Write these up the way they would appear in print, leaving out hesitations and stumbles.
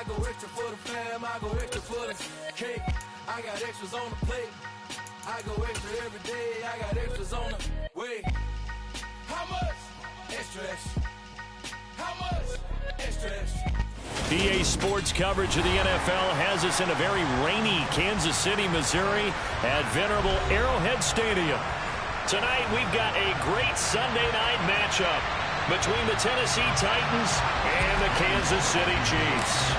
go extra for the fam, I go extra for the cake. I got extras on the plate. I go extra every day, I got extras on the way. How much? Extra, extra. How much? Extra, extra. PA Sports coverage of the NFL has us in a very rainy Kansas City, Missouri at venerable Arrowhead Stadium. Tonight we've got a great Sunday night matchup between the Tennessee Titans and the Kansas City Chiefs.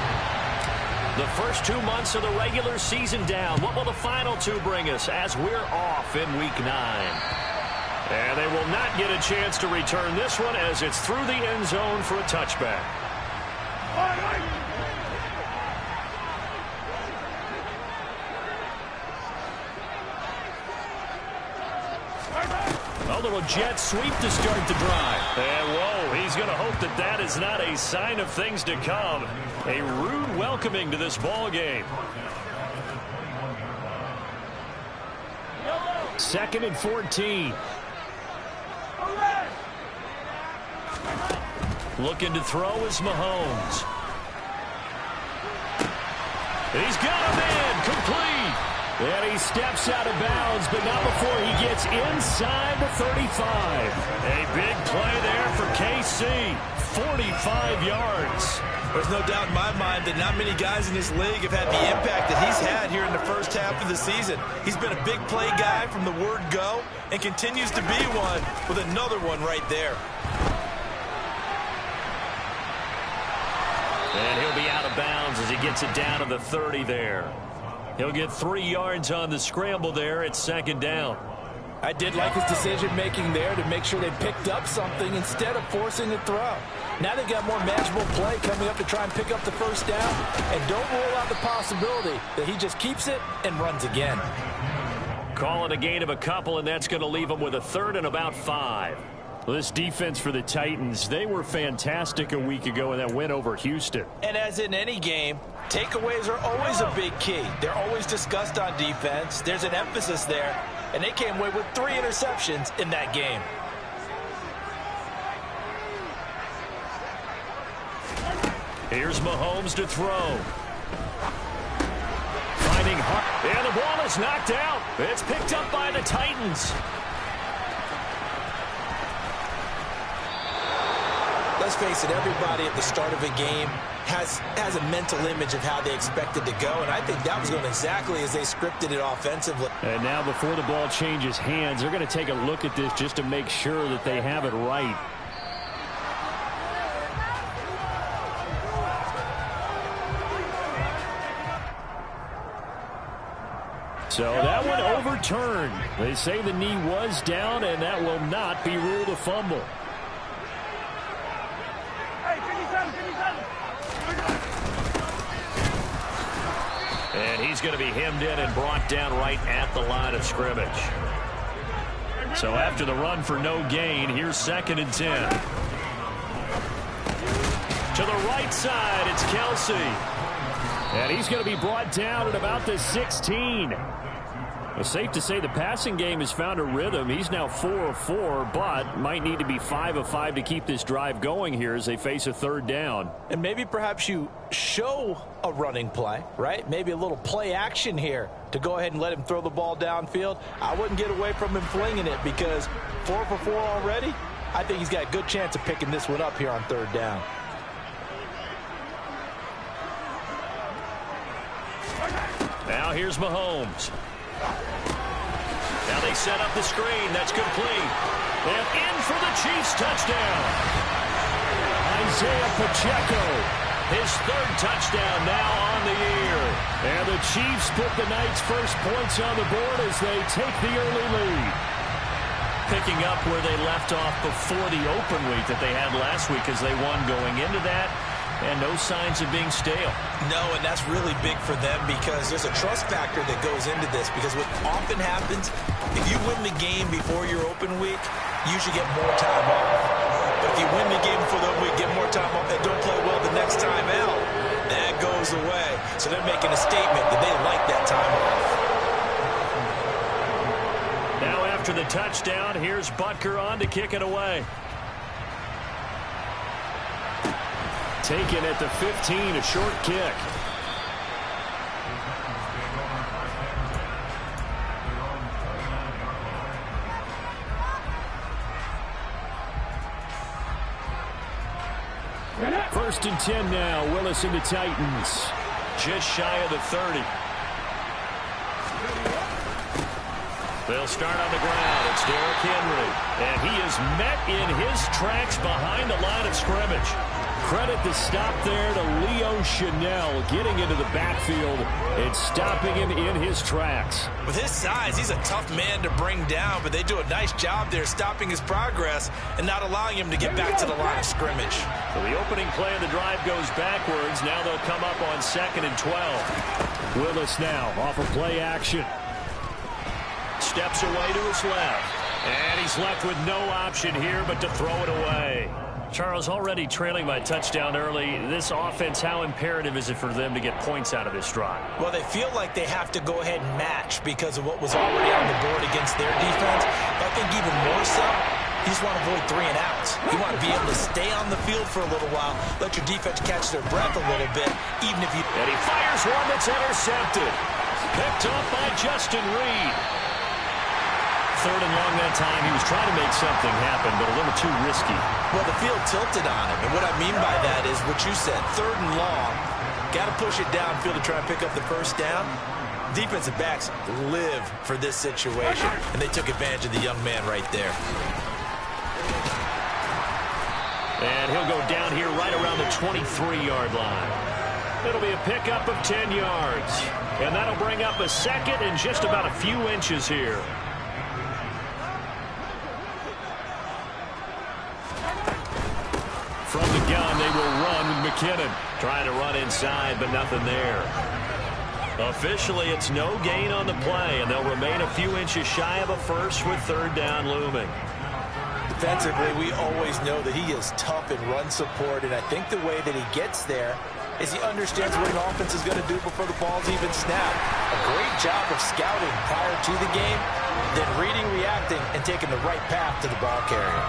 The first 2 months of the regular season down. What will the final two bring us as we're off in Week 9? And they will not get a chance to return this one as it's through the end zone for a touchback. A little jet sweep to start the drive. And whoa, he's going to hope that that is not a sign of things to come. A rude welcoming to this ball game. 2nd and 14. Looking to throw is Mahomes. He's got him in, complete. And he steps out of bounds, but not before he gets inside the 35. A big play there for KC. 45 yards. There's no doubt in my mind that not many guys in this league have had the impact that he's had here in the first half of the season. He's been a big play guy from the word go and continues to be one with another one right there. And he'll be out of bounds as he gets it down to the 30 there. He'll get 3 yards on the scramble there. It's 2nd down. I did like his decision-making there to make sure they picked up something instead of forcing a throw. Now they've got more manageable play coming up to try and pick up the first down. And don't rule out the possibility that he just keeps it and runs again. Call it a gain of a couple, and that's going to leave him with a 3rd and about 5. Well, this defense for the Titans, they were fantastic a week ago in that win over Houston. And as in any game, takeaways are always a big key. They're always discussed on defense. There's an emphasis there. And they came away with 3 interceptions in that game. Here's Mahomes to throw. Finding Hart. And the ball is knocked out. It's picked up by the Titans. Let's face it, everybody at the start of a game has a mental image of how they expect it to go, and I think that was going exactly as they scripted it offensively. And now before the ball changes hands, they're going to take a look at this just to make sure that they have it right. So that one overturned. They say the knee was down, and that will not be ruled a fumble. And he's going to be hemmed in and brought down right at the line of scrimmage. So after the run for no gain, here's 2nd and 10. To the right side, it's Kelsey. And he's going to be brought down at about the 16. It's safe to say the passing game has found a rhythm. He's now 4 of 4, but might need to be 5 of 5 to keep this drive going here as they face a 3rd down. And maybe perhaps you show a running play, right? Maybe a little play action here to go ahead and let him throw the ball downfield. I wouldn't get away from him flinging it because 4 for 4 already. I think he's got a good chance of picking this one up here on 3rd down. Now here's Mahomes. Now they set up the screen. That's complete. And in for the Chiefs touchdown. Isaiah Pacheco, his 3rd touchdown now on the year. And the Chiefs put the night's first points on the board as they take the early lead. Picking up where they left off before the open week that they had last week as they won going into that. And no signs of being stale. No, and that's really big for them because there's a trust factor that goes into this. Because what often happens, if you win the game before your open week, you should get more time off. But if you win the game before the open week, get more time off, and don't play well the next time out, that goes away. So they're making a statement that they like that time off. Now after the touchdown, here's Butker on to kick it away. taken at the 15, a short kick. First and 10 now. Willis and the Titans. Just shy of the 30. They'll start on the ground. It's Derrick Henry. And he is met in his tracks behind the line of scrimmage. Credit the stop there to Leo Chanel getting into the backfield and stopping him in his tracks. With his size, he's a tough man to bring down, but they do a nice job there stopping his progress and not allowing him to get back to the line of scrimmage. So the opening play of the drive goes backwards. Now they'll come up on 2nd and 12. Willis now off of play action. Steps away to his left. And he's left with no option here but to throw it away. Charles, already trailing by touchdown early. This offense, how imperative is it for them to get points out of this drive? Well, they feel like they have to go ahead and match because of what was already on the board against their defense. But I think even more so, you just want to avoid 3 and outs. You want to be able to stay on the field for a little while, let your defense catch their breath a little bit, even if you... And he fires one that's intercepted. Picked up by Justin Reed. 3rd and long that time. He was trying to make something happen, but a little too risky. Well, the field tilted on him, and what I mean by that is what you said, 3rd and long. Got to push it downfield to try and pick up the first down. Defensive backs live for this situation, and they took advantage of the young man right there. And he'll go down here right around the 23-yard line. It'll be a pickup of 10 yards. And that'll bring up a 2nd and just about a few inches here. From the gun, they will run with McKinnon. Trying to run inside, but nothing there. Officially, it's no gain on the play, and they'll remain a few inches shy of a first with 3rd down looming. Defensively, we always know that he is tough in run support, and I think the way that he gets there is he understands what an offense is going to do before the ball's even snapped. A great job of scouting prior to the game, then reading, reacting, and taking the right path to the ball carrier.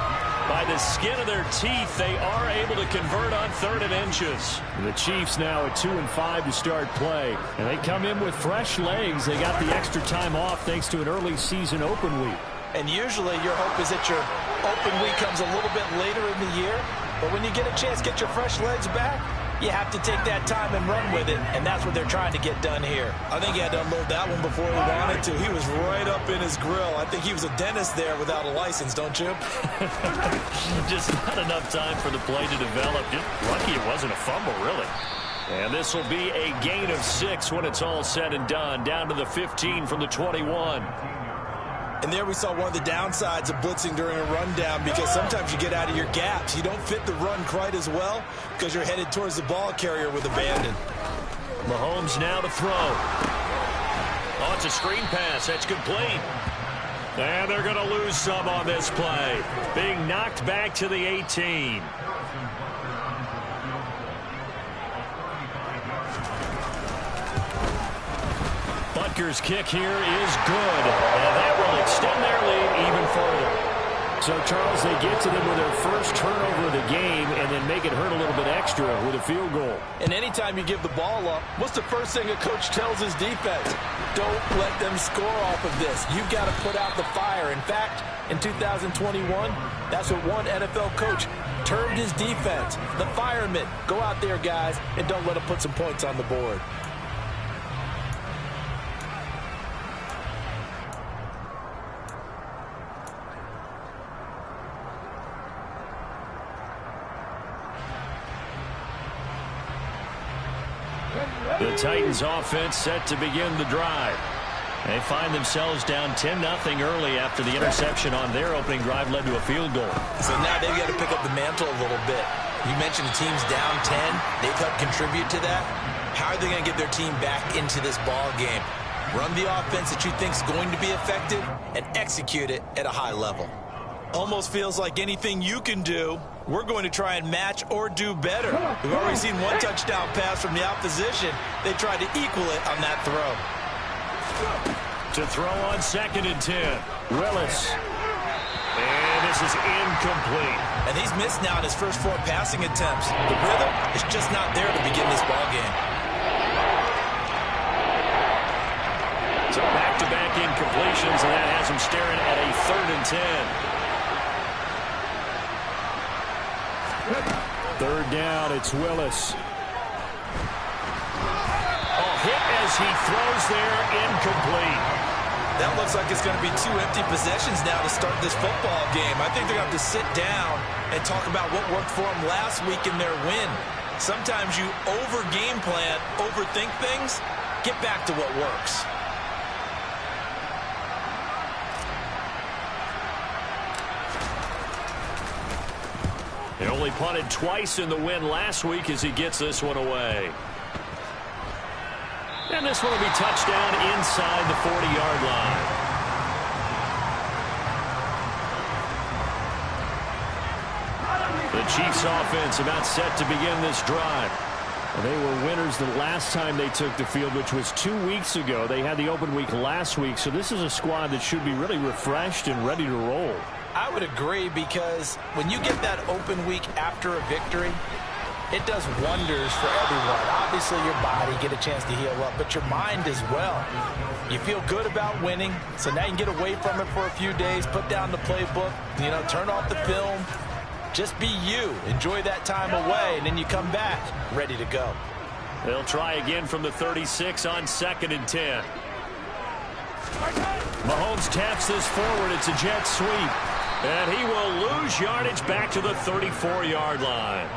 By the skin of their teeth, they are able to convert on 3rd and inches. The Chiefs now at 2 and 5 to start play. And they come in with fresh legs. They got the extra time off thanks to an early season open week. And usually your hope is that your open week comes a little bit later in the year. But when you get a chance to get your fresh legs back, you have to take that time and run with it, and that's what they're trying to get done here. I think he had to unload that one before he wanted to. He was right up in his grill. I think he was a dentist there without a license, don't you? Just not enough time for the play to develop. Just lucky it wasn't a fumble, really. And this will be a gain of 6 when it's all said and done. Down to the 15 from the 21. And there we saw one of the downsides of blitzing during a rundown, because sometimes you get out of your gaps. You don't fit the run quite as well because you're headed towards the ball carrier with abandon. Mahomes now to throw. Oh, it's a screen pass. That's complete. And they're going to lose some on this play. Being knocked back to the 18. Butker's kick here is good. And that will extend their lead even further. So, Charles, they get to them with their first turnover of the game and then make it hurt a little bit extra with a field goal. And anytime you give the ball up, what's the first thing a coach tells his defense? Don't let them score off of this. You've got to put out the fire. In fact, in 2021, that's what one NFL coach termed his defense. The firemen. Go out there, guys, and don't let them put some points on the board. The Titans offense set to begin the drive. They find themselves down 10-0 early after the interception on their opening drive led to a field goal. So now they've got to pick up the mantle a little bit. You mentioned the team's down 10. They've helped contribute to that. How are they going to get their team back into this ball game? Run the offense that you think is going to be effective and execute it at a high level. Almost feels like anything you can do, we're going to try and match or do better. We've already seen one touchdown pass from the opposition. They tried to equal it on that throw. To throw on 2nd and 10. Willis. And pass is incomplete. And he's missed now in his first 4 passing attempts. The rhythm is just not there to begin this ball game. So back-to-back incompletions, and that has him staring at a 3rd and 10. 3rd down, it's Willis. Hit as he throws there, incomplete. That looks like it's going to be 2 empty possessions now to start this football game. I think they're going to have to sit down and talk about what worked for them last week in their win. Sometimes you over-game plan, overthink things, get back to what works. He only punted twice in the win last week as he gets this one away. And this one will be touchdown inside the 40-yard line. The Chiefs offense about set to begin this drive. And they were winners the last time they took the field, which was 2 weeks ago. They had the open week last week, so this is a squad that should be really refreshed and ready to roll. I would agree, because when you get that open week after a victory, it does wonders for everyone. Obviously, your body, get a chance to heal up, but your mind as well. You feel good about winning, so now you can get away from it for a few days, put down the playbook, turn off the film. Just be you. Enjoy that time away, and then you come back ready to go. They'll try again from the 36 on 2nd and 10. Mahomes taps this forward. It's a jet sweep. And he will lose yardage back to the 34-yard line.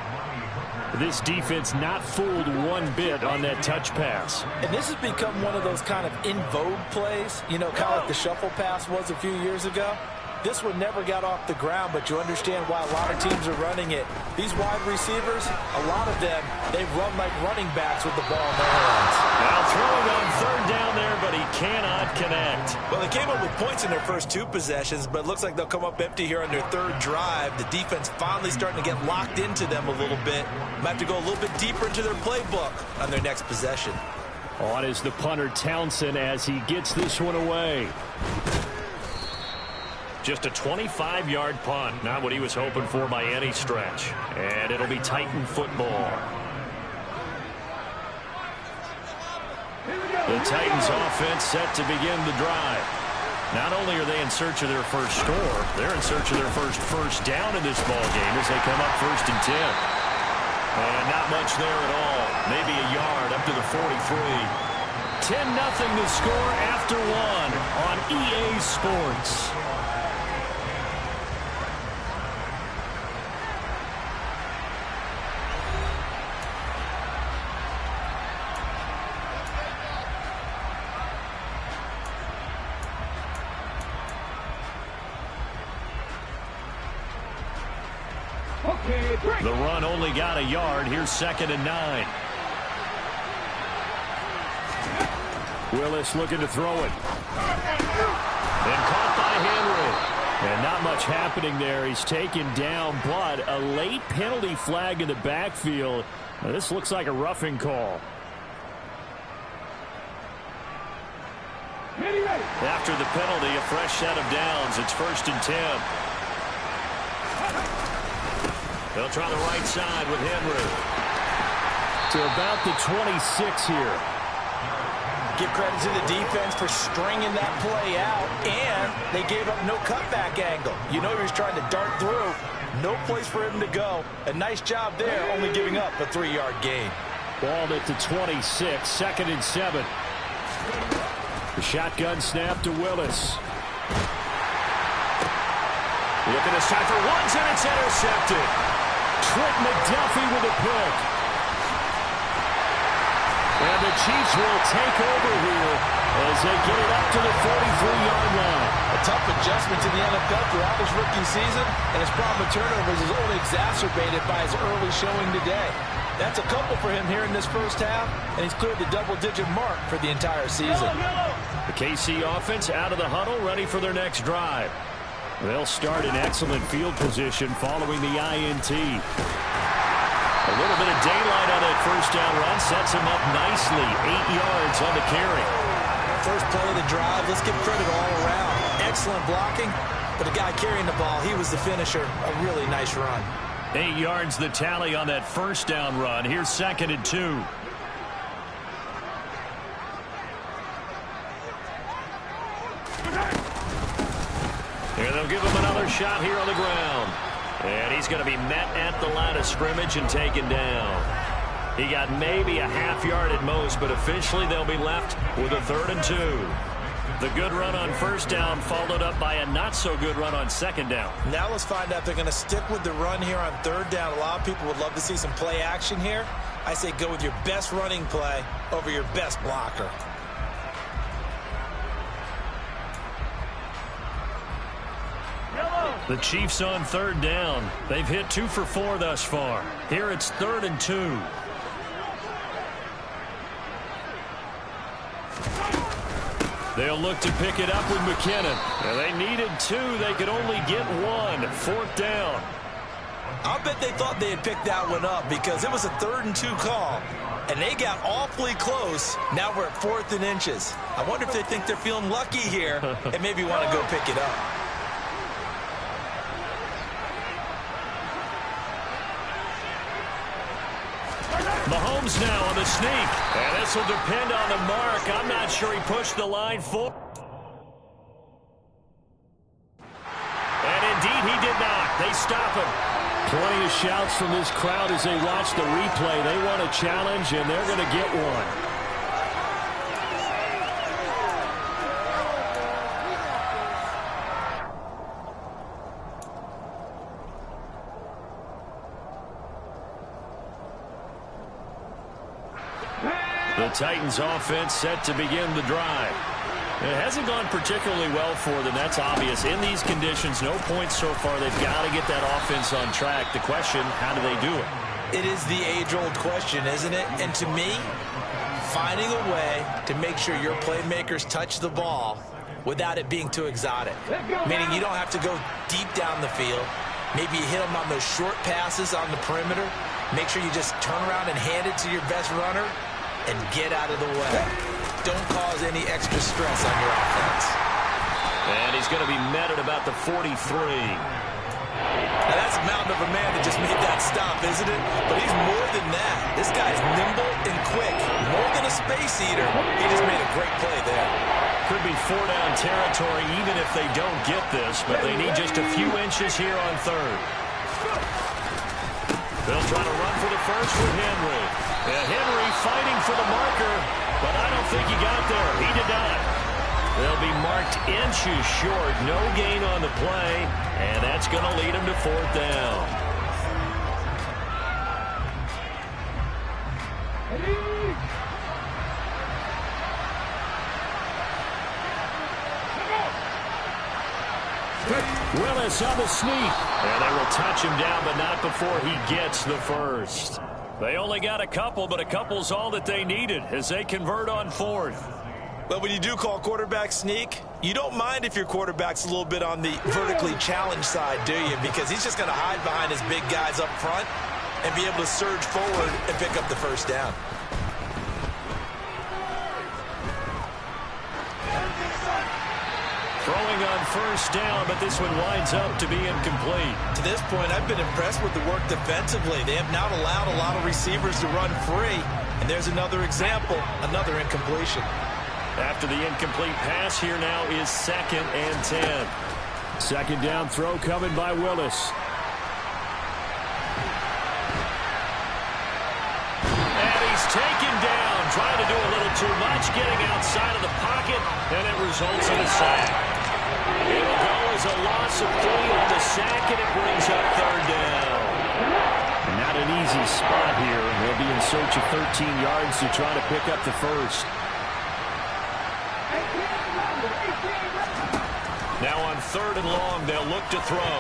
This defense not fooled one bit on that touch pass. And this has become one of those kind of in vogue plays, kind of like the shuffle pass was a few years ago. This one never got off the ground, but you understand why a lot of teams are running it. These wide receivers, a lot of them, they run like running backs with the ball in their hands. Now throwing on 3rd down there, but he cannot connect. Well, they came up with points in their first 2 possessions, but it looks like they'll come up empty here on their 3rd drive. The defense finally starting to get locked into them a little bit. Might have to go a little bit deeper into their playbook on their next possession. On is the punter Townsend as he gets this one away. Just a 25-yard punt, not what he was hoping for by any stretch. And it'll be Titan football. The Titans offense set to begin the drive. Not only are they in search of their first score, they're in search of their first down in this ball game as they come up 1st and 10. And not much there at all. Maybe a yard up to the 43. 10-0 the score after 1 on EA Sports. The run only got a yard. Here's 2nd and 9. Willis looking to throw it. And caught by Henry. And not much happening there. He's taken down, but a late penalty flag in the backfield. Now, this looks like a roughing call. After the penalty, a fresh set of downs. It's 1st and 10. They'll try the right side with Henry. To about the 26 here. Give credit to the defense for stringing that play out, and they gave up no cutback angle. He was trying to dart through. No place for him to go. A nice job there, only giving up a 3-yard gain. Ball at the 26, 2nd and 7. The shotgun snap to Willis. Looking this time for Woods, and it's intercepted. Trent McDuffie with a pick. And the Chiefs will take over here as they get it up to the 43-yard line. A tough adjustment to the NFL throughout his rookie season, and his problem with turnovers is only exacerbated by his early showing today. That's a couple for him here in this first half, and he's cleared the double-digit mark for the entire season. The KC offense out of the huddle, ready for their next drive. They'll start in excellent field position following the INT. A little bit of daylight on that first down run sets him up nicely. 8 yards on the carry. First play of the drive. Let's give credit all around. Excellent blocking, but the guy carrying the ball, he was the finisher. A really nice run. 8 yards the tally on that first down run. Here's 2nd and 2. And they'll give him another shot here on the ground. And he's going to be met at the line of scrimmage and taken down. He got maybe a half yard at most, but officially they'll be left with a 3rd and 2. The good run on first down followed up by a not-so-good run on 2nd down. Now let's find out if they're going to stick with the run here on 3rd down. A lot of people would love to see some play action here. I say go with your best running play over your best blocker. The Chiefs on 3rd down. They've hit 2 for 4 thus far. Here it's 3rd and 2. They'll look to pick it up with McKinnon. And they needed 2. They could only get 1. 4th down. I'll bet they thought they had picked that one up because it was a 3rd and 2 call. And they got awfully close. Now we're at 4th and inches. I wonder if they think they're feeling lucky here and maybe want to go pick it up. Mahomes now on the sneak. And this will depend on the mark. I'm not sure he pushed the line forward. And indeed he did not. They stop him. Plenty of shouts from this crowd as they watch the replay. They want a challenge, and they're going to get one. The Titans offense set to begin the drive. It hasn't gone particularly well for them. That's obvious. In these conditions, no points so far. They've got to get that offense on track. The question, how do they do it? It is the age-old question, isn't it? And to me, finding a way to make sure your playmakers touch the ball without it being too exotic. Meaning you don't have to go deep down the field. Maybe you hit them on those short passes on the perimeter. Make sure you just turn around and hand it to your best runner and get out of the way. Don't cause any extra stress on your offense. And he's going to be met at about the 43. Now that's a mountain of a man that just made that stop, isn't it? But he's more than that. This guy's nimble and quick. More than a space eater. He just made a great play there. Could be 4-down territory even if they don't get this, but they need just a few inches here on 3rd. They'll try to run for the first with Henry. And Henry fighting for the marker, but I don't think he got there. He did not. They'll be marked inches short. No gain on the play, and that's going to lead him to 4th down. Willis on the sneak. And they will touch him down, but not before he gets the first. They only got a couple, but a couple's all that they needed as they convert on 4th. But when you do call quarterback sneak, you don't mind if your quarterback's a little bit on the vertically challenged side, do you? Because he's just going to hide behind his big guys up front and be able to surge forward and pick up the first down. Throwing on first down, but this one winds up to be incomplete. To this point, I've been impressed with the work defensively. They have not allowed a lot of receivers to run free. And there's another example, another incompletion. After the incomplete pass, here now is 2nd and 10. 2nd down throw coming by Willis. And he's taken down, trying to do a little too much, getting outside of the pocket, and it results in a sack. It'll go as a loss of 3 on the sack, and it brings up 3rd down. Not an easy spot here. They'll be in search of 13 yards to try to pick up the first. Now on 3rd and long, they'll look to throw.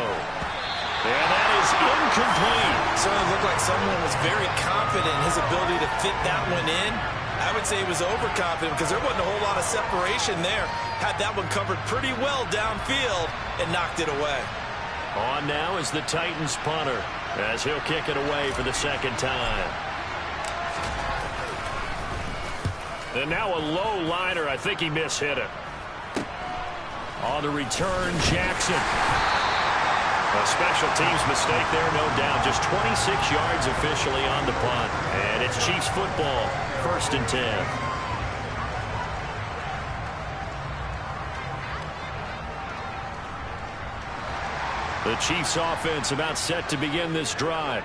And that is incomplete. Certainly looked like someone was very confident in his ability to fit that one in. I would say he was overconfident because there wasn't a whole lot of separation there. Had that one covered pretty well downfield and knocked it away. On now is the Titans punter as he'll kick it away for the 2nd time. And now a low liner. I think he mishit it. On the return, Jackson. A special teams mistake there, no doubt. Just 26 yards officially on the punt. And it's Chiefs football, 1st and 10. The Chiefs offense about set to begin this drive.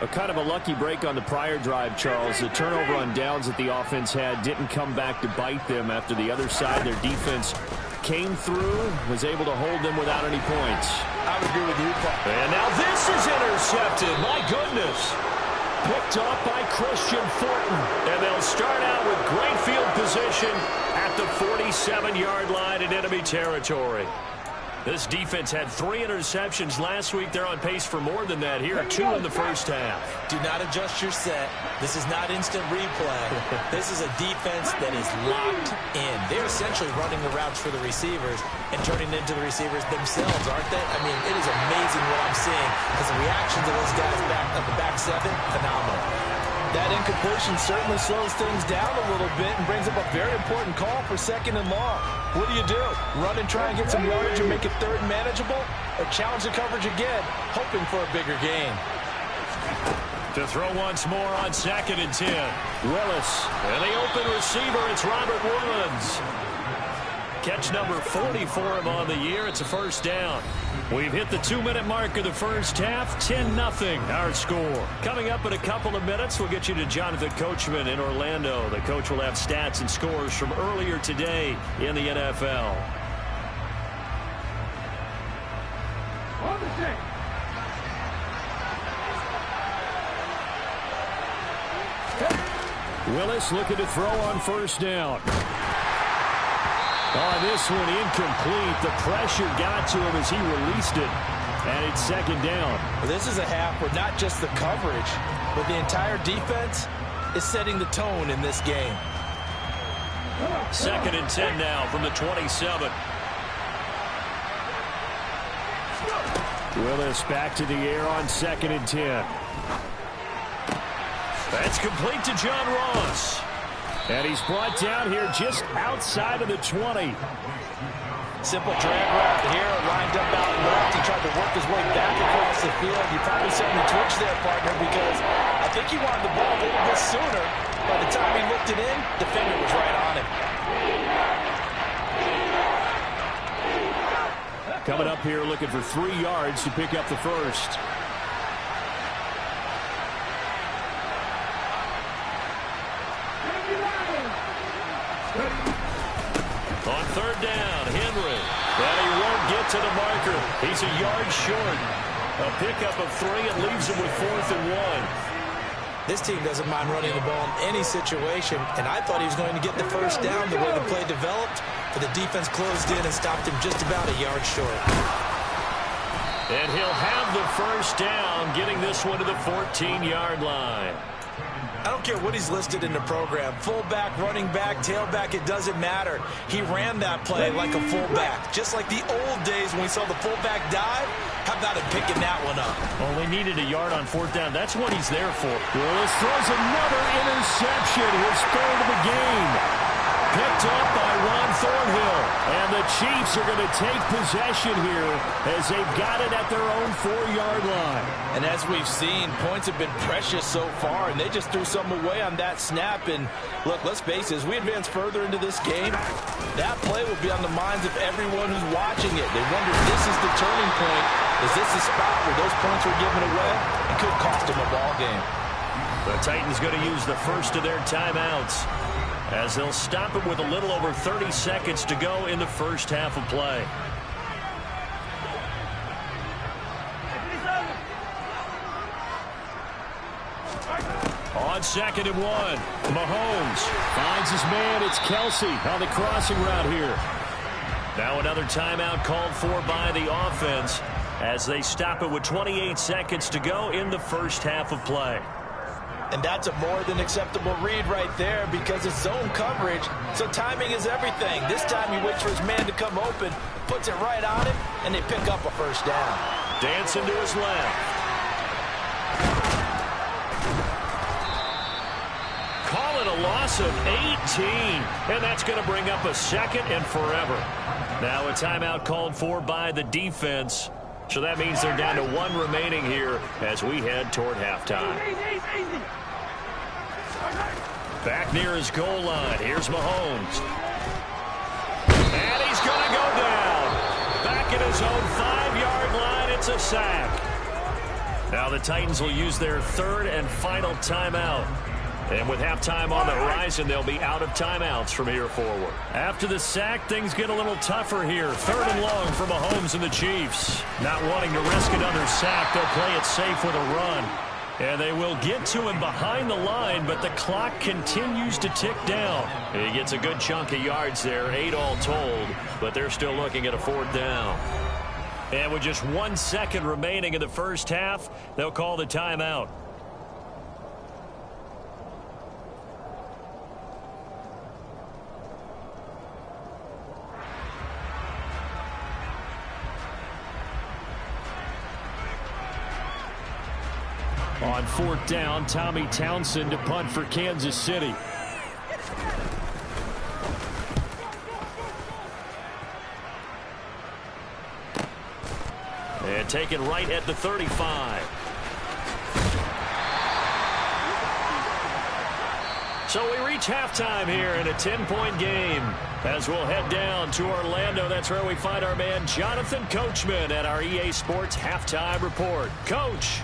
A kind of a lucky break on the prior drive, Charles. The turnover on downs that the offense had didn't come back to bite them after the other side. Their defense came through, was able to hold them without any points. I would agree with you, Paul. And now this is intercepted. My goodness. Picked up by Christian Thornton. And they'll start out with great field position at the 47-yard line in enemy territory. This defense had 3 interceptions last week. They're on pace for more than that here. 2 in the first half. Do not adjust your set. This is not instant replay. This is a defense that is locked in. They're essentially running the routes for the receivers and turning into the receivers themselves, aren't they? I mean, it is amazing what I'm seeing because the reactions of those guys back of the back 7, phenomenal. That incompletion certainly slows things down a little bit and brings up a very important call for 2nd and long. What do? Run and try and get some yardage and make it 3rd and manageable? Or challenge the coverage again, hoping for a bigger gain? To throw once more on 2nd and 10. Willis. And the open receiver, it's Robert Woods. Catch number 40 for him on the year. It's a 1st down. We've hit the 2-minute mark of the first half. 10-0 our score. Coming up in a couple of minutes, we'll get you to Jonathan Coachman in Orlando. The coach will have stats and scores from earlier today in the NFL. Willis looking to throw on 1st down. Oh, this one incomplete. The pressure got to him as he released it. And it's 2nd down. Well, this is a half where not just the coverage, but the entire defense is setting the tone in this game. 2nd and 10 now from the 27. Willis back to the air on 2nd and 10. That's complete to John Ross. And he's brought down here just outside of the 20. Simple drag route here, lined up out left. He tried to work his way back across the field. You probably saw him twitch there, partner, because I think he wanted the ball a little bit sooner. By the time he looked it in, defender was right on him. Coming up here looking for 3 yards to pick up the 1st. On 3rd down, Henry. And he won't get to the marker. He's a yard short. A pickup of 3 and leaves him with 4th and 1. This team doesn't mind running the ball in any situation, and I thought he was going to get the 1st down the way the play developed, but the defense closed in and stopped him just about a yard short. And he'll have the 1st down, getting this one to the 14-yard line. I don't care what he's listed in the program. Fullback, running back, tailback, it doesn't matter. He ran that play like a fullback. Just like the old days when we saw the fullback dive. How about him picking that one up? Only needed a yard on 4th down. That's what he's there for. Willis throws another interception. His 3rd of the game. Picked up by Ron Thornhill. And the Chiefs are going to take possession here as they've got it at their own 4-yard line. And as we've seen, points have been precious so far, and they just threw some away on that snap. And look, let's face it, as we advance further into this game, that play will be on the minds of everyone who's watching it. They wonder if this is the turning point. Is this the spot where those points were given away? It could cost them a ball game. The Titans going to use the first of their timeouts as they'll stop it with a little over 30 seconds to go in the first half of play. On 2nd and 1, Mahomes finds his man. It's Kelsey on the crossing route here. Now another timeout called for by the offense as they stop it with 28 seconds to go in the first half of play. And that's a more than acceptable read right there because it's zone coverage, so timing is everything. This time he waits for his man to come open, puts it right on him, and they pick up a 1st down. Dancing to his left. Call it a loss of 18. And that's going to bring up a second and forever. Now a timeout called for by the defense. So that means they're down to 1 remaining here as we head toward halftime. Back near his goal line. Here's Mahomes. And he's going to go down. Back at his own 5-yard line. It's a sack. Now the Titans will use their 3rd and final timeout. And with halftime on the horizon, they'll be out of timeouts from here forward. After the sack, things get a little tougher here. 3rd and long for Mahomes and the Chiefs. Not wanting to risk another sack, they'll play it safe with a run. And they will get to him behind the line, but the clock continues to tick down. He gets a good chunk of yards there, 8 all told, but they're still looking at a 4th down. And with just 1 second remaining in the first half, they'll call the timeout. On 4th down, Tommy Townsend to punt for Kansas City. And taken right at the 35. So we reach halftime here in a 10-point game. As we'll head down to Orlando, that's where we find our man Jonathan Coachman at our EA Sports Halftime Report. Coach.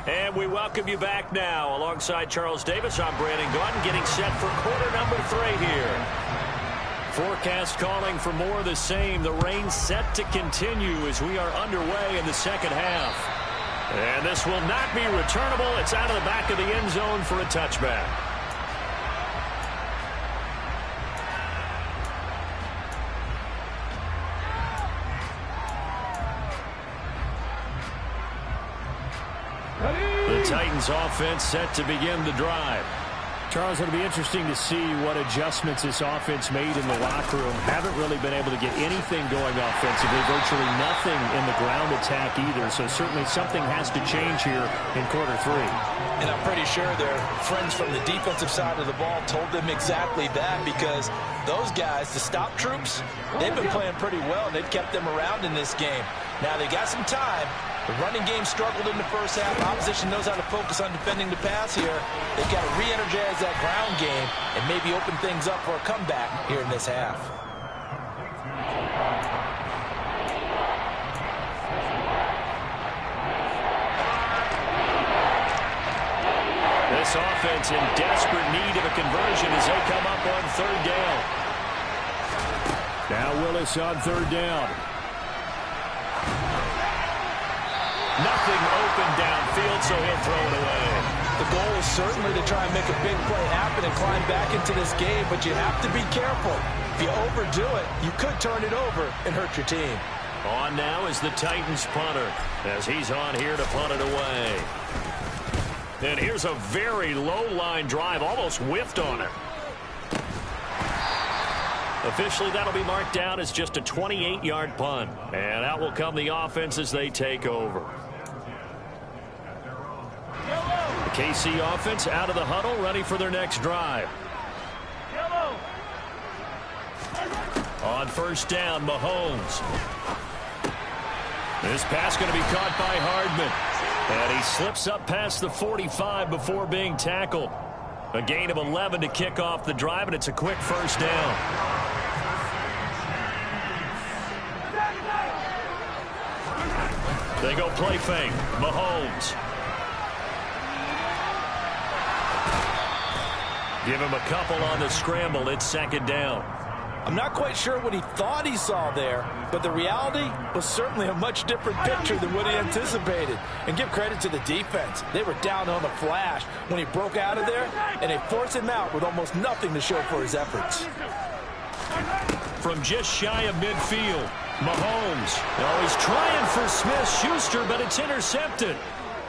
And we welcome you back now. Alongside Charles Davis, I'm Brandon Gaudin, getting set for quarter number 3 here. Forecast calling for more of the same. The rain set to continue as we are underway in the second half. And this will not be returnable. It's out of the back of the end zone for a touchback. The Titans offense set to begin the drive. Charles, it'll be interesting to see what adjustments this offense made in the locker room. Haven't really been able to get anything going offensively, virtually nothing in the ground attack either. So certainly something has to change here in quarter 3. And I'm pretty sure their friends from the defensive side of the ball told them exactly that, because those guys, the stop troops, they've been playing pretty well. They've kept them around in this game. Now they got some time. The running game struggled in the first half. Opposition knows how to focus on defending the pass here. They've got to re-energize that ground game and maybe open things up for a comeback here in this half. This offense in desperate need of a conversion as they come up on 3rd down. Now Willis on 3rd down. Nothing open downfield, so he'll throw it away. The goal is certainly to try and make a big play happen and climb back into this game, but you have to be careful. If you overdo it, you could turn it over and hurt your team. On now is the Titans punter as he's on here to punt it away. And here's a very low line drive, almost whiffed on it. Officially, that'll be marked down as just a 28-yard punt. And out will come the offense as they take over. The KC offense out of the huddle, ready for their next drive. On 1st down, Mahomes. This pass going to be caught by Hardman. And he slips up past the 45 before being tackled. A gain of 11 to kick off the drive, and it's a quick 1st down. They go play fake. Mahomes. Give him a couple on the scramble. It's 2nd down. I'm not quite sure what he thought he saw there, but the reality was certainly a much different picture than what he anticipated. And give credit to the defense. They were down on the flash when he broke out of there, and they forced him out with almost nothing to show for his efforts. From just shy of midfield, Mahomes. Oh, he's trying for Smith-Schuster, but it's intercepted.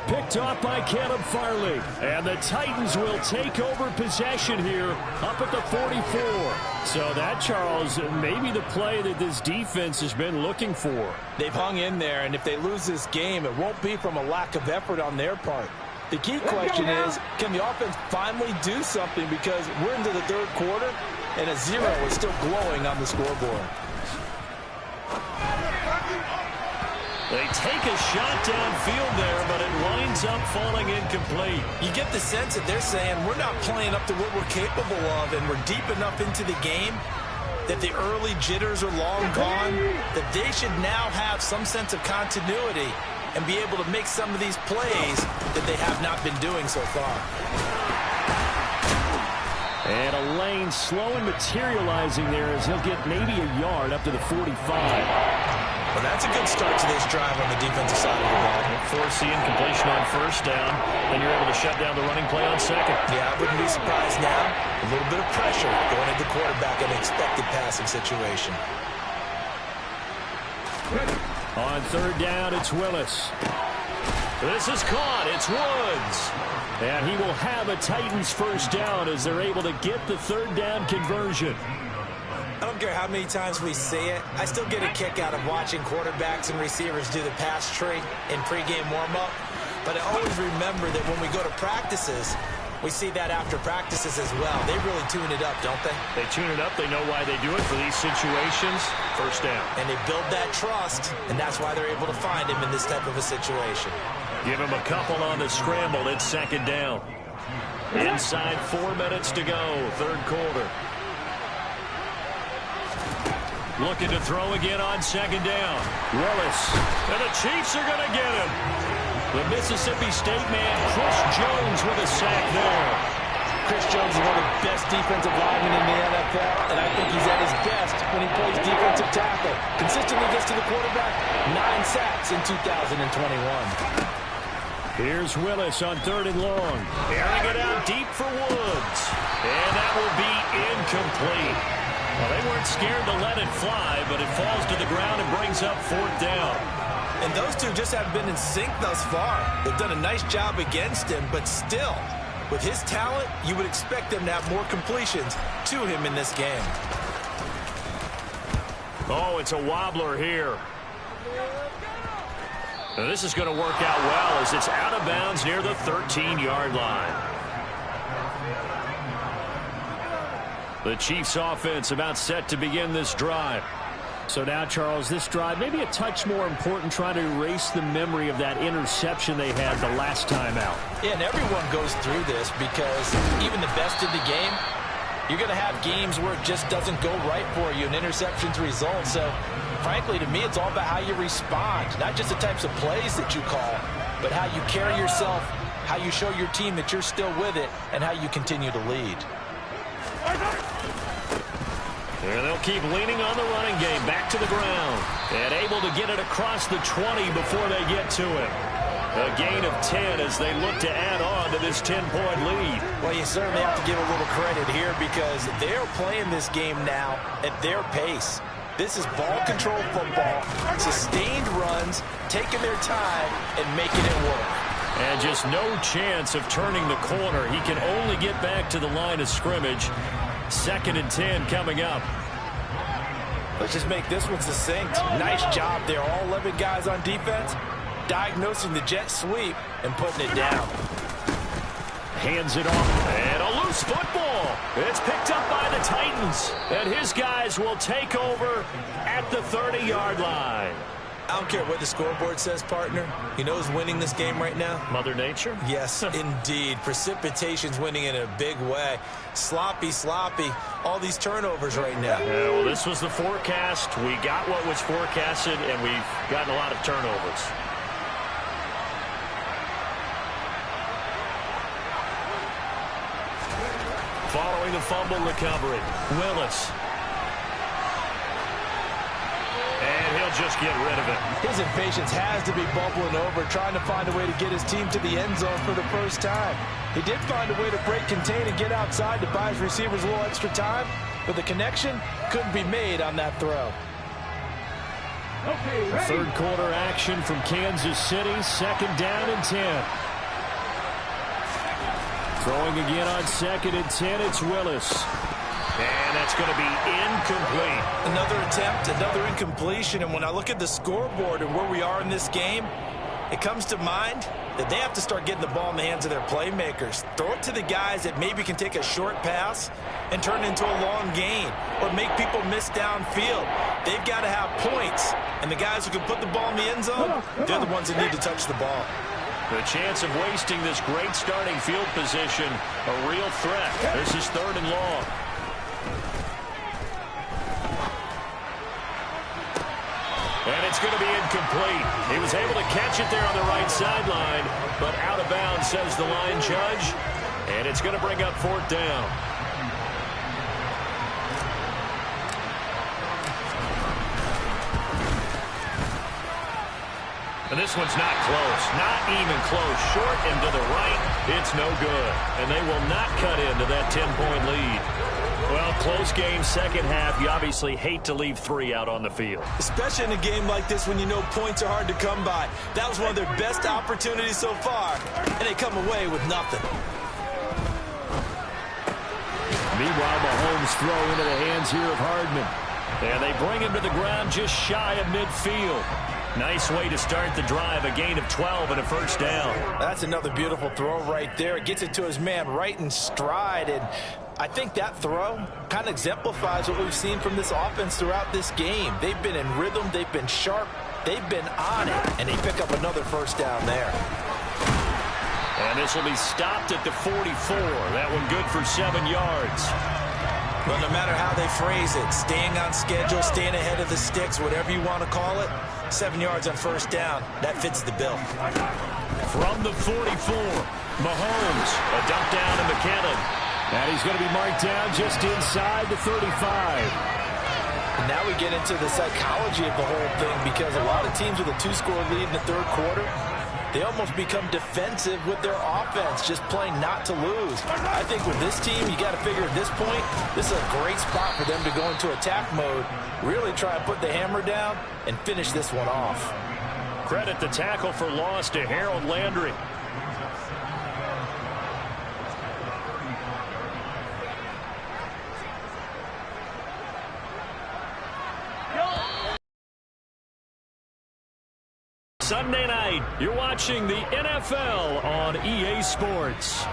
Picked off by Caleb Farley. And the Titans will take over possession here up at the 44. So that, Charles, may be the play that this defense has been looking for. They've hung in there, and if they lose this game, it won't be from a lack of effort on their part. The key question is, can the offense finally do something, because we're into the third quarter, and a 0 is still glowing on the scoreboard. They take a shot downfield there, but it winds up falling incomplete. You get the sense that they're saying we're not playing up to what we're capable of, and we're deep enough into the game that the early jitters are long gone, that they should now have some sense of continuity and be able to make some of these plays that they have not been doing so far. And a lane slow and materializing there as he'll get maybe a yard up to the 45. Well, that's a good start to this drive on the defensive side of the ball. Forcing completion on first down. Then you're able to shut down the running play on second. Yeah, I wouldn't be surprised now. A little bit of pressure going at the quarterback in an expected passing situation. On third down, it's Willis. This is caught. It's Woods. And he will have a Titans first down as they're able to get the third down conversion. I don't care how many times we see it. I still get a kick out of watching quarterbacks and receivers do the pass tree in pregame warm-up. But I always remember that when we go to practices, we see that after practices as well. They really tune it up, don't they? They tune it up. They know why they do it for these situations. First down. And they build that trust, and that's why they're able to find him in this type of a situation. Give him a couple on the scramble. It's second down. Inside 4 minutes to go, third quarter. Looking to throw again on second down. Willis. And the Chiefs are going to get him. The Mississippi State man, Chris Jones, with a sack there. Chris Jones is one of the best defensive linemen in the NFL, and I think he's at his best when he plays defensive tackle. Consistently gets to the quarterback, 9 sacks in 2021. Here's Willis on third and long. Airing it out deep for Woods. And that will be incomplete. Well, they weren't scared to let it fly, but it falls to the ground and brings up fourth down. And those two just haven't been in sync thus far. They've done a nice job against him, but still, with his talent, you would expect them to have more completions to him in this game. Oh, it's a wobbler here. Now, this is going to work out well as it's out of bounds near the 13-yard line. The Chiefs offense about set to begin this drive. So now, Charles, this drive maybe a touch more important, trying to erase the memory of that interception they had the last time out. Yeah, and everyone goes through this because even the best in the game, you're going to have games where it just doesn't go right for you, and interceptions result. So, frankly, to me, it's all about how you respond, not just the types of plays that you call, but how you carry yourself, how you show your team that you're still with it, and how you continue to lead. And they'll keep leaning on the running game, back to the ground, and able to get it across the 20 before they get to it. A gain of 10 as they look to add on to this 10-point lead. Well, you certainly have to give a little credit here because they're playing this game now at their pace. This is ball control football, sustained runs, taking their time, and making it work. And just no chance of turning the corner. He can only get back to the line of scrimmage. Second and 10 coming up. Let's just make this one succinct. Nice job there. All 11 guys on defense diagnosing the jet sweep and putting it down. Hands it off. And a loose football. It's picked up by the Titans. And his guys will take over at the 30-yard line. I don't care what the scoreboard says, partner. You know who's winning this game right now? Mother Nature? Yes, indeed. Precipitation's winning in a big way. Sloppy, all these turnovers right now. Yeah, well, this was the forecast. We got what was forecasted, and we've gotten a lot of turnovers. Following the fumble recovery, Willis. And he'll just get rid of it. His impatience has to be bubbling over, trying to find a way to get his team to the end zone for the first time. He did find a way to break contain and get outside to buy his receivers a little extra time, but the connection couldn't be made on that throw. Third quarter action from Kansas City. Second down and 10. Throwing again on second and 10. It's Willis. And that's going to be incomplete. Another attempt, another incompletion. And when I look at the scoreboard and where we are in this game, it comes to mind that they have to start getting the ball in the hands of their playmakers. Throw it to the guys that maybe can take a short pass and turn it into a long gain or make people miss downfield. They've got to have points. And the guys who can put the ball in the end zone, they're the ones that need to touch the ball. The chance of wasting this great starting field position, a real threat. This is third and long. And it's going to be incomplete. He was able to catch it there on the right sideline, but out of bounds, says the line judge. And it's going to bring up fourth down. And this one's not close. Not even close. Short and to the right. It's no good. And they will not cut into that 10-point lead. Well, close game, second half. You obviously hate to leave 3 out on the field. Especially in a game like this when you know points are hard to come by. That was one of their best opportunities so far, and they come away with nothing. Meanwhile, Mahomes throw into the hands here of Hardman. And they bring him to the ground just shy of midfield. Nice way to start the drive, a gain of 12 and a first down. That's another beautiful throw right there. It gets it to his man right in stride, and I think that throw kind of exemplifies what we've seen from this offense throughout this game. They've been in rhythm, they've been sharp, they've been on it, and they pick up another first down there. And this will be stopped at the 44. That one good for 7 yards. But no matter how they phrase it, staying on schedule, staying ahead of the sticks, whatever you want to call it, 7 yards on first down, that fits the bill. From the 44, Mahomes, a dump down to McKinnon. And he's going to be marked down just inside the 35. And now we get into the psychology of the whole thing, because a lot of teams with a 2-score lead in the third quarter, they almost become defensive with their offense, just playing not to lose. I think with this team, you got to figure at this point, this is a great spot for them to go into attack mode, really try and put the hammer down and finish this one off. Credit the tackle for loss to Harold Landry. Sunday night, you're watching the NFL on EA Sports.